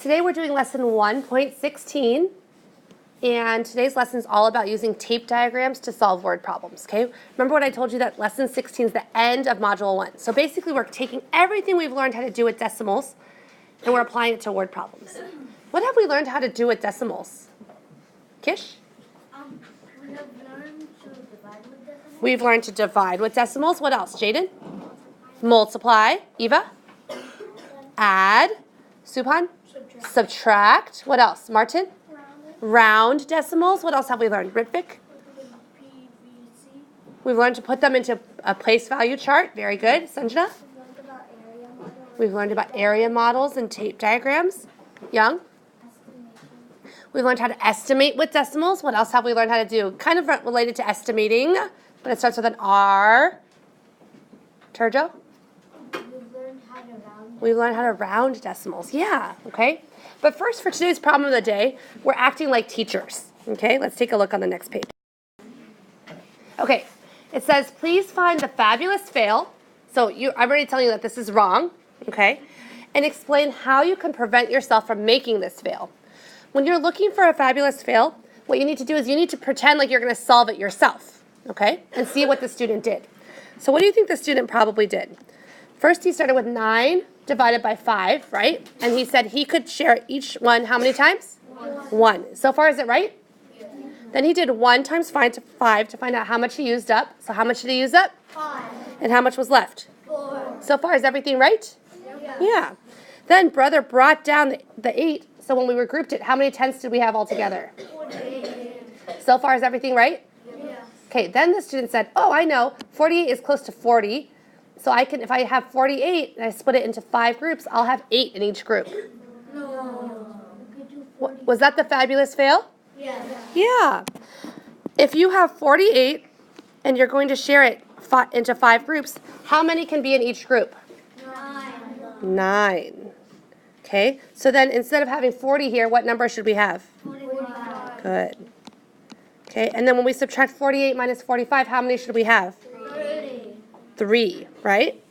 Today we're doing lesson 1.16, and today's lesson is all about using tape diagrams to solve word problems, okay? Remember what I told you that lesson 16 is the end of module 1. So basically we're taking everything we've learned how to do with decimals and we're applying it to word problems. What have we learned how to do with decimals? Kish? We have learned to divide with decimals. We've learned to divide with decimals. What else? Jaden? Multiply. Eva? Add. Subhan? Subtract. What else? Martin? Round decimals. What else have we learned? Ritvik? We've learned to put them into a place value chart. Very good. Sanjana? We've learned about area models and tape diagrams. Young? We've learned how to estimate with decimals. What else have we learned how to do? Kind of related to estimating, but it starts with an R. Turjo? We've learned how to round decimals. Yeah, okay. But first, for today's problem of the day, we're acting like teachers. Okay, let's take a look on the next page. Okay, it says, please find the fabulous fail. So I'm already telling you that this is wrong, okay? And explain how you can prevent yourself from making this fail. When you're looking for a fabulous fail, what you need to do is you need to pretend like you're going to solve it yourself, okay? And see what the student did. So what do you think the student probably did? First, he started with 9 divided by 5, right? And he said he could share each one how many times? 1. So far, is it right? Yeah. Then he did 1 times 5 to find out how much he used up. So how much did he use up? 5. And how much was left? 4. So far, is everything right? Yeah. Then brother brought down the 8. So when we regrouped it, how many tenths did we have altogether? 48. So far, is everything right? Yeah. Okay, then the student said, oh, I know, 48 is close to 40. So I can, if I have 48 and I split it into 5 groups, I'll have 8 in each group. No. Was that the fabulous fail? Yeah. Yeah. If you have 48 and you're going to share it into 5 groups, how many can be in each group? 9. 9. Okay, so then instead of having 40 here, what number should we have? 45. Good. Okay, and then when we subtract 48 minus 45, how many should we have? 30. 3, right?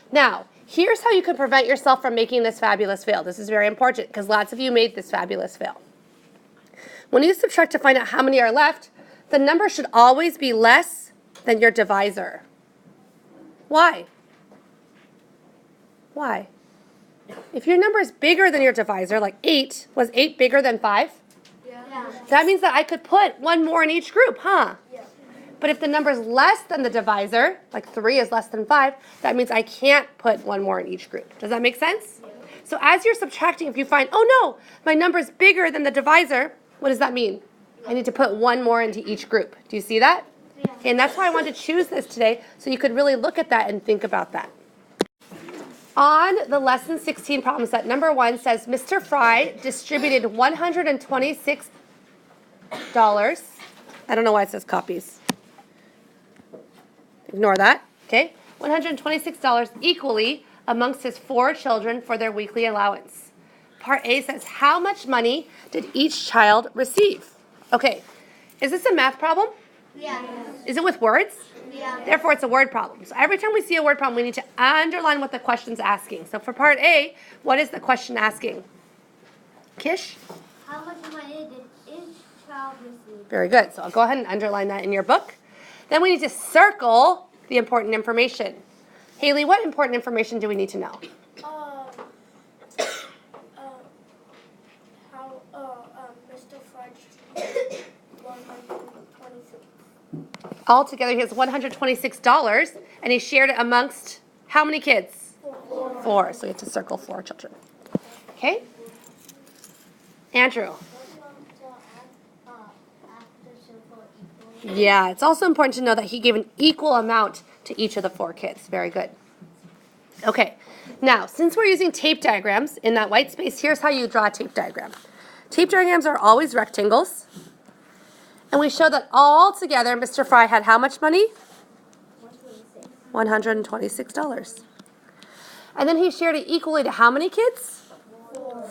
Now, here's how you can prevent yourself from making this fabulous fail. This is very important because lots of you made this fabulous fail. When you subtract to find out how many are left, the number should always be less than your divisor. Why? Why? If your number is bigger than your divisor, like 8, was 8 bigger than 5? Yeah. That means that I could put 1 more in each group, huh? Yeah. But if the number is less than the divisor, like 3 is less than 5, that means I can't put 1 more in each group. Does that make sense? Yeah. So as you're subtracting, if you find, oh no, my number is bigger than the divisor, what does that mean? I need to put 1 more into each group. Do you see that? Yeah. Okay, and that's why I wanted to choose this today, so you could really look at that and think about that. On the lesson 16 problem set, number 1 says, Mr. Fry distributed $126. I don't know why it says copies. Ignore that, okay? $126 equally amongst his 4 children for their weekly allowance. Part A says, how much money did each child receive? Okay, is this a math problem? Yeah. Is it with words? Yeah. Therefore, it's a word problem. So every time we see a word problem, we need to underline what the question's asking. So for part A, what is the question asking? Kish? How much money did each child receive? Very good. So I'll go ahead and underline that in your book. Then we need to circle the important information. Haley, what important information do we need to know? How Mr. Fry distributed 126. Altogether, he has $126, and he shared it amongst how many kids? 4. So you have to circle 4 children. Okay? Andrew. Yeah, it's also important to know that he gave an equal amount to each of the 4 kids. Very good. Okay, now, since we're using tape diagrams, in that white space, here's how you draw a tape diagram. Tape diagrams are always rectangles. And we show that all together, Mr. Fry had how much money? $126. And then he shared it equally to how many kids?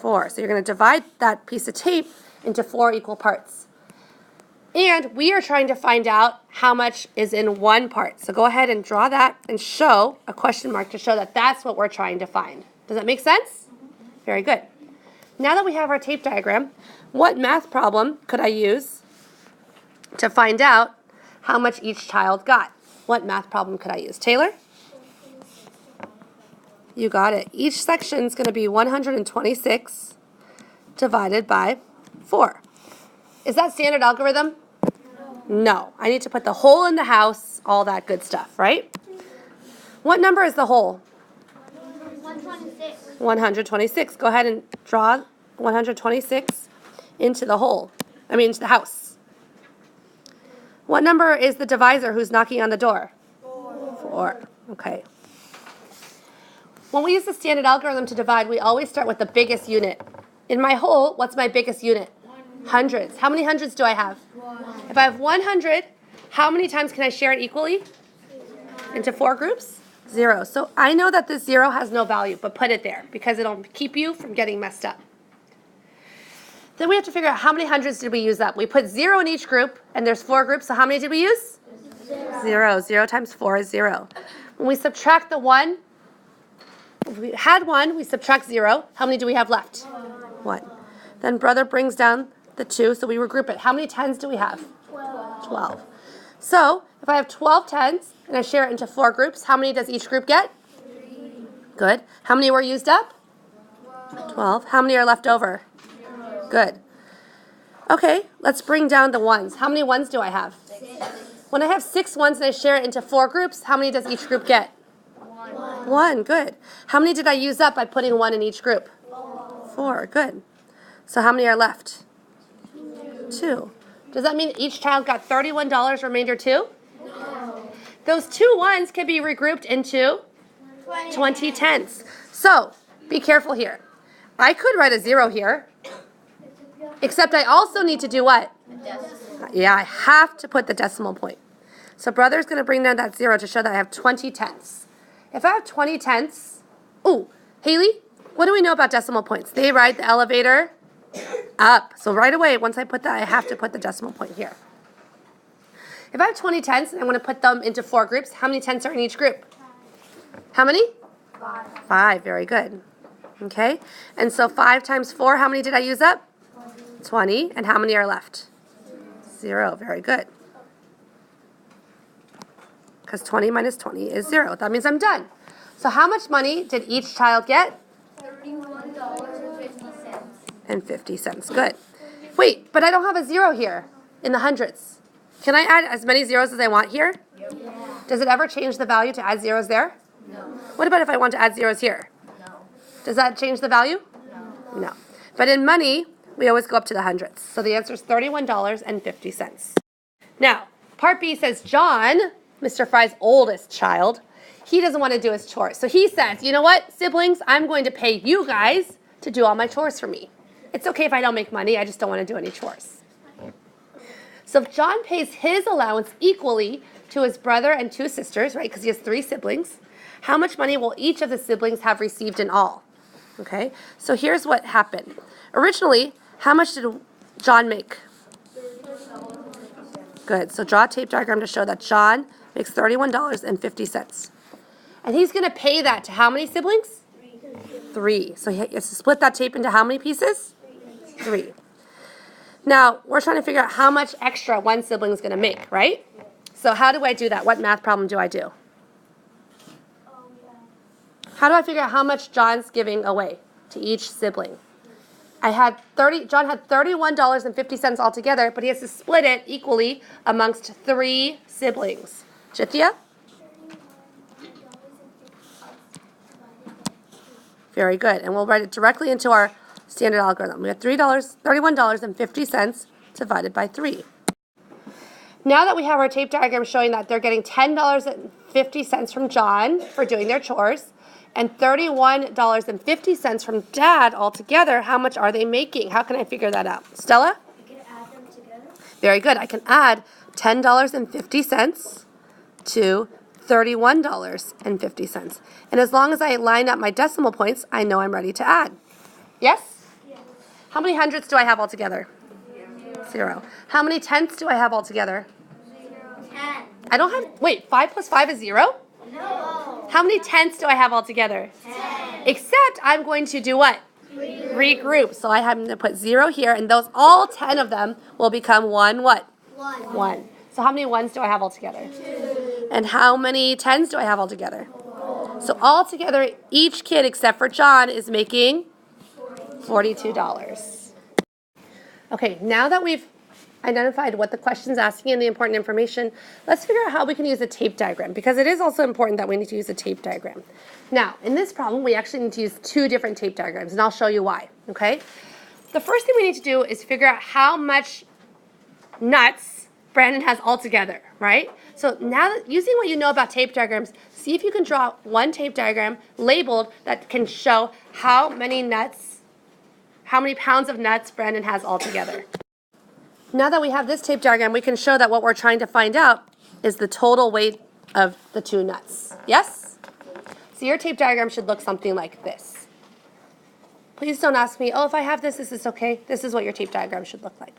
4. So you're going to divide that piece of tape into 4 equal parts. And we are trying to find out how much is in 1 part. So go ahead and draw that and show a question mark to show that that's what we're trying to find. Does that make sense? Very good. Now that we have our tape diagram, what math problem could I use to find out how much each child got? What math problem could I use? Taylor? You got it. Each section is going to be 126 divided by 4. Is that standard algorithm? No. I need to put the whole in the house, all that good stuff, right? What number is the whole? 126. 126. Go ahead and draw 126 into the whole. Into the house. What number is the divisor who's knocking on the door? 4. Okay. When we use the standard algorithm to divide, we always start with the biggest unit. In my whole, what's my biggest unit? Hundreds. How many hundreds do I have? 1. If I have 100, how many times can I share it equally? Into 4 groups? 0. So I know that this 0 has no value, but put it there because it'll keep you from getting messed up. Then we have to figure out how many hundreds did we use up. We put 0 in each group, and there's 4 groups, so how many did we use? 0. 0 times 4 is 0. When we subtract the 1, if we had 1, we subtract 0. How many do we have left? 1. Then brother brings down the 2, so we regroup it. How many 10s do we have? 12. So if I have 12 10s and I share it into 4 groups, how many does each group get? 3. Good. How many were used up? 12. How many are left over? 0. Good. Okay, let's bring down the 1s. How many 1s do I have? 6. When I have 6 1s and I share it into 4 groups, how many does each group get? 1. 1. Good. How many did I use up by putting 1 in each group? 4. Good. So how many are left? 2. Does that mean each child got $31, remainder 2? No. Those 2 1s can be regrouped into 20 10s. So be careful here. I could write a 0 here, except I also need to do what? Yeah, I have to put the decimal point. So brother's going to bring down that 0 to show that I have 20 tenths. If I have 20 tenths, ooh, Haley, what do we know about decimal points? They ride the elevator up. So right away, once I put that, I have to put the decimal point here. If I have 20 tenths and I want to put them into 4 groups, how many tenths are in each group? How many? 5. 5. Very good. Okay. And so 5 times 4, how many did I use up? 20. And how many are left? 0. Very good. Because 20 minus 20 is 0. That means I'm done. So how much money did each child get? $31.50. And 50 cents. Good. Wait, but I don't have a 0 here in the hundreds. Can I add as many zeros as I want here? Yeah. Does it ever change the value to add zeros there? No. What about if I want to add zeros here? No. Does that change the value? No. No. But in money, we always go up to the hundreds. So the answer is $31.50. Now, part B says John, Mr. Fry's oldest child, he doesn't want to do his chores. So he says, you know what, siblings, I'm going to pay you guys to do all my chores for me. It's okay if I don't make money, I just don't want to do any chores. So if John pays his allowance equally to his brother and 2 sisters, right, because he has 3 siblings, how much money will each of the siblings have received in all? Okay, so here's what happened. Originally, how much did John make? Good, so draw a tape diagram to show that John makes $31.50. And he's going to pay that to how many siblings? 3. So he has to split that tape into how many pieces? 3. Now, we're trying to figure out how much extra one sibling is going to make, right? So how do I do that? What math problem do I do? How do I figure out how much John's giving away to each sibling? John had $31.50 altogether, but he has to split it equally amongst 3 siblings. Jithia? Very good. And we'll write it directly into our standard algorithm. We have $31.50 divided by 3. Now that we have our tape diagram showing that they're getting $10.50 from John for doing their chores and $31.50 from Dad altogether, how much are they making? How can I figure that out? Stella? You can add them together. Very good. I can add $10.50 to $31.50. And as long as I line up my decimal points, I know I'm ready to add. Yes? Yes. How many hundreds do I have altogether? 0. How many tenths do I have altogether? 10. I don't have, wait, 5 plus 5 is 0? No. How many tenths do I have altogether? 10. Except I'm going to do what? 3 groups. So I have to put 0 here, and those all 10 of them will become one what? 1. So how many 1s do I have altogether? 2. And how many 10s do I have altogether? So altogether, each kid except for John is making $42. Okay, now that we've identified what the question's asking and the important information, let's figure out how we can use a tape diagram, because it is also important that we need to use a tape diagram. Now, in this problem, we actually need to use 2 different tape diagrams, and I'll show you why, okay? The first thing we need to do is figure out how much nuts Brandon has altogether, right? So now, that, using what you know about tape diagrams, see if you can draw one tape diagram labeled that can show how many pounds of nuts Brandon has altogether. Now that we have this tape diagram, we can show that what we're trying to find out is the total weight of the 2 nuts. Yes? So your tape diagram should look something like this. Please don't ask me, oh, if I have this, is this okay? This is what your tape diagram should look like.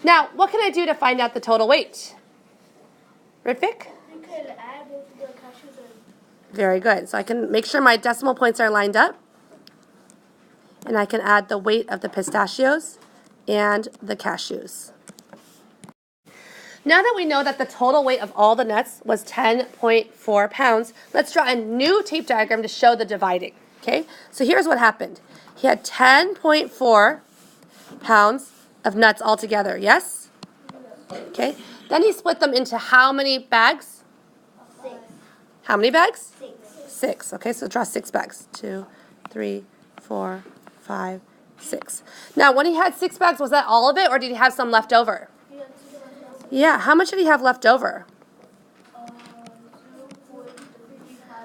Now, what can I do to find out the total weight? Ritvik? You could add both of the cashews and... Very good. So I can make sure my decimal points are lined up. And I can add the weight of the pistachios and the cashews. Now that we know that the total weight of all the nuts was 10.4 pounds, let's draw a new tape diagram to show the dividing. Okay? So here's what happened. He had 10.4 pounds of nuts altogether, yes? Okay. Then he split them into how many bags? 6. How many bags? 6. 6. Okay, so draw 6 bags. 2, 3, 4, 5, 6. Now, when he had 6 bags, was that all of it, or did he have some left over? Yeah, how much did he have left over?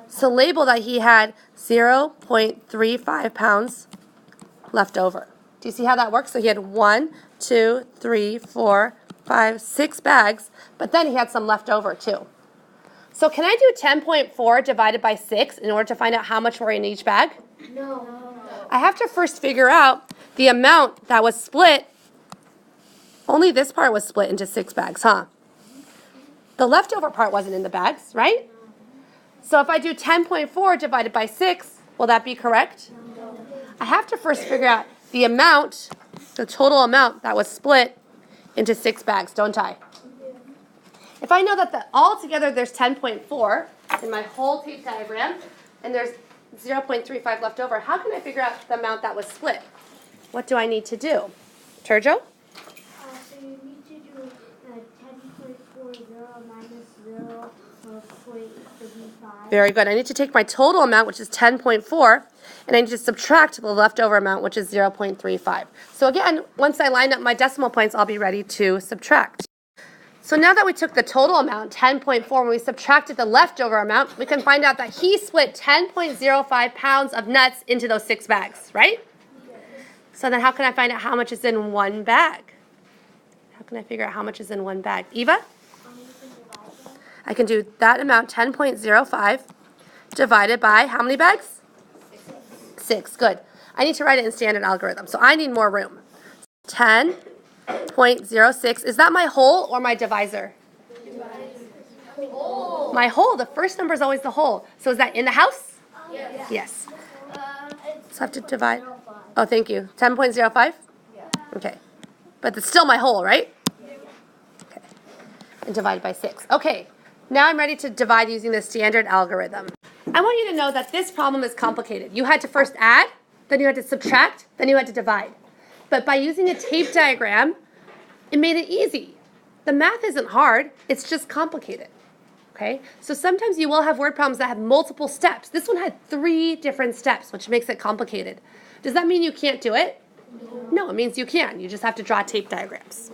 So label that he had 0.35 pounds left over. Do you see how that works? So he had 1, 2, 3, 4, 5, 6 bags, but then he had some left over too. So can I do 10.4 divided by 6 in order to find out how much were in each bag? No. I have to first figure out the amount that was split. Only this part was split into 6 bags, huh? The leftover part wasn't in the bags, right? So if I do 10.4 divided by 6, will that be correct? I have to first figure out the amount, the total amount that was split into 6 bags, don't I? If I know that altogether there's 10.4 in my whole tape diagram, and there's 0.35 left over, how can I figure out the amount that was split? What do I need to do? Turjo? So you need to do 10.40 minus 0.35. Very good. I need to take my total amount, which is 10.4, and I need to subtract the leftover amount, which is 0.35. So again, once I line up my decimal points, I'll be ready to subtract. So now that we took the total amount, 10.4, when we subtracted the leftover amount, we can find out that he split 10.05 pounds of nuts into those 6 bags, right? So then how can I find out how much is in one bag? How can I figure out how much is in one bag? Eva? I can do that amount, 10.05, divided by how many bags? 6. Good. I need to write it in standard algorithm, so I need more room. 10.06. Is that my whole or my divisor? Whole. My whole. The first number is always the whole. So is that in the house? Yes. Yes. So I have to divide. Oh, thank you. 10.05? Okay. But it's still my whole, right? Okay. And divide by 6. Okay. Now I'm ready to divide using the standard algorithm. I want you to know that this problem is complicated. You had to first add, then you had to subtract, then you had to divide. But by using a tape diagram, it made it easy. The math isn't hard, it's just complicated. Okay? So sometimes you will have word problems that have multiple steps. This one had 3 different steps, which makes it complicated. Does that mean you can't do it? No, it means you can. You just have to draw tape diagrams.